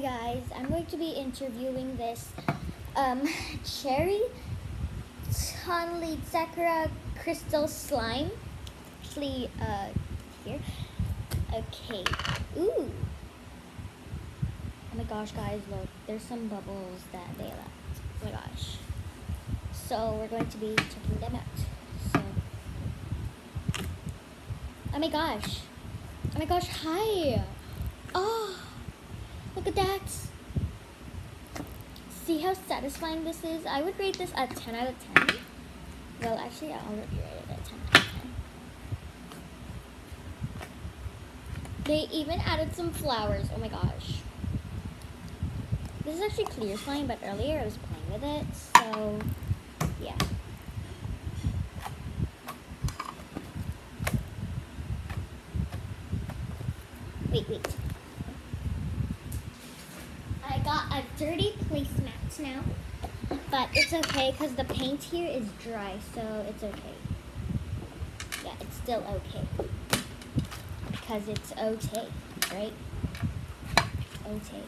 Guys, I'm going to be interviewing this cherry tonlead sakura crystal slime. Actually, here. Okay. Ooh. Oh my gosh, guys, look. There's some bubbles that they left. Oh my gosh. So we're going to be checking them out. So. Oh my gosh. Oh my gosh, hi. Oh. Look at that. See how satisfying this is? I would rate this a 10 out of 10. Well, actually, I already rated it a 10 out of 10. They even added some flowers. Oh my gosh. This is actually clear slime, but earlier I was playing with it. So, yeah. Wait. I got a dirty placemat now, but it's okay because the paint here is dry, so it's okay. Yeah, it's still okay because it's okay, right? Okay.